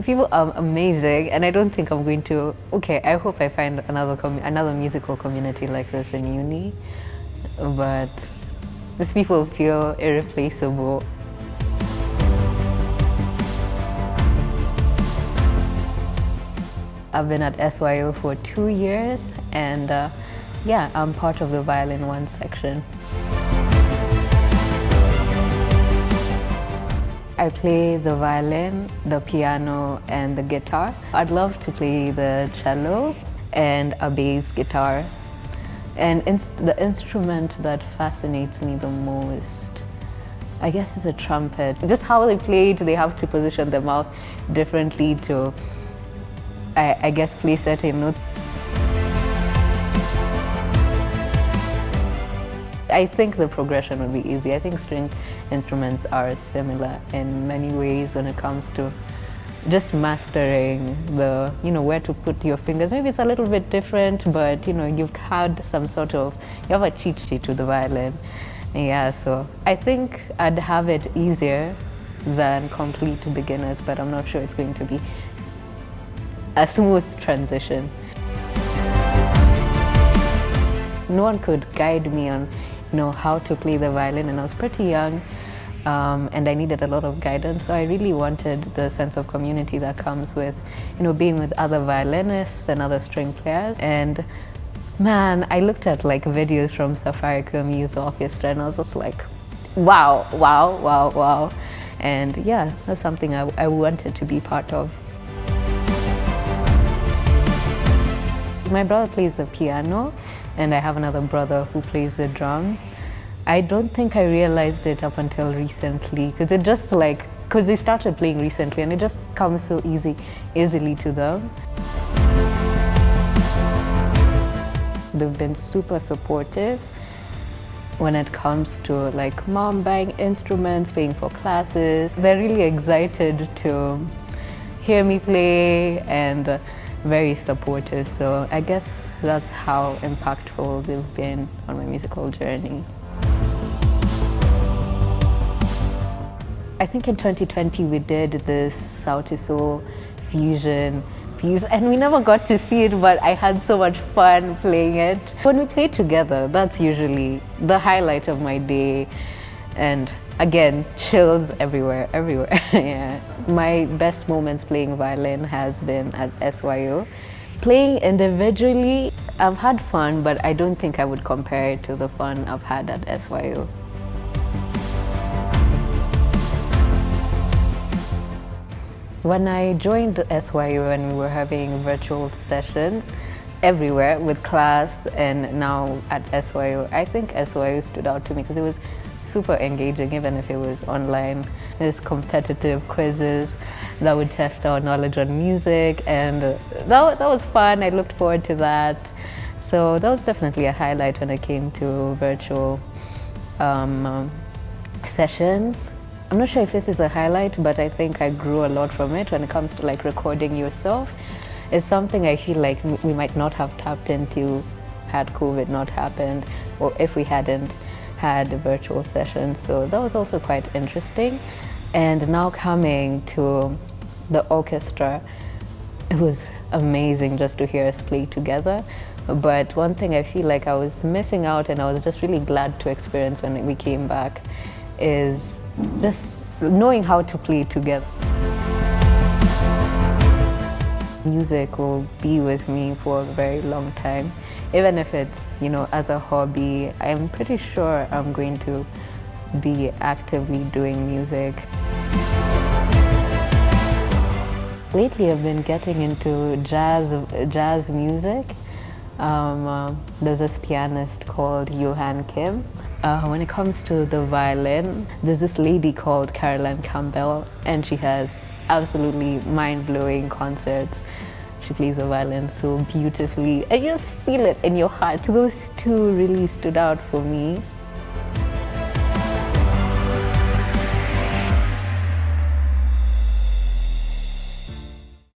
People are amazing, and I don't think I'm going to. Okay, I hope I find another musical community like this in uni, but these people feel irreplaceable. I've been at SYO for 2 years, and yeah, I'm part of the violin 1 section. I play the violin, the piano, and the guitar. I'd love to play the cello and a bass guitar. And the instrument that fascinates me the most, I guess, is a trumpet. Just how they play it, they have to position their mouth differently to, I guess, play certain notes. I think the progression would be easy. I think string instruments are similar in many ways when it comes to just mastering the, where to put your fingers. Maybe it's a little bit different, but you've had some sort of, you have a cheat sheet to the violin. Yeah, so I think I'd have it easier than complete beginners, but I'm not sure it's going to be a smooth transition. No one could guide me on how to play the violin, and I was pretty young, and I needed a lot of guidance. So I really wanted the sense of community that comes with being with other violinists and other string players. And man, I looked at videos from Safaricom Youth Orchestra, and I was just like, wow, wow, wow, wow. And yeah, that's something I wanted to be part of. My brother plays the piano, and I have another brother who plays the drums. I don't think I realized it up until recently, because because they started playing recently, and it just comes so easily to them. They've been super supportive when it comes to mom buying instruments, paying for classes. They're really excited to hear me play and very supportive. So I guess that's how impactful they've been on my musical journey. I think in 2020 we did this South to Soul fusion piece, and we never got to see it, but I had so much fun playing it. When we play together, that's usually the highlight of my day, and again, chills everywhere. Yeah. My best moments playing violin has been at SYO. Playing individually, I've had fun, but I don't think I would compare it to the fun I've had at SYO. When I joined SYO and we were having virtual sessions everywhere with class and now at SYO, I think SYO stood out to me because it was super engaging, even if it was online. There's competitive quizzes that would test our knowledge on music, and that was fun. I looked forward to that. So that was definitely a highlight when it came to virtual sessions. I'm not sure if this is a highlight, but I think I grew a lot from it when it comes to recording yourself. It's something I feel like we might not have tapped into had COVID not happened, or if we hadn't had virtual sessions. So that was also quite interesting. And now coming to the orchestra, it was amazing just to hear us play together. But one thing I feel like I was missing out, and I was just really glad to experience when we came back, is just knowing how to play together. Music will be with me for a very long time. Even if it's, as a hobby, I'm pretty sure I'm going to be actively doing music. Lately, I've been getting into jazz music. There's this pianist called Gichane. When it comes to the violin, there's this lady called Caroline Campbell, and she has absolutely mind-blowing concerts. She plays the violin so beautifully, and you just feel it in your heart. Those two really stood out for me.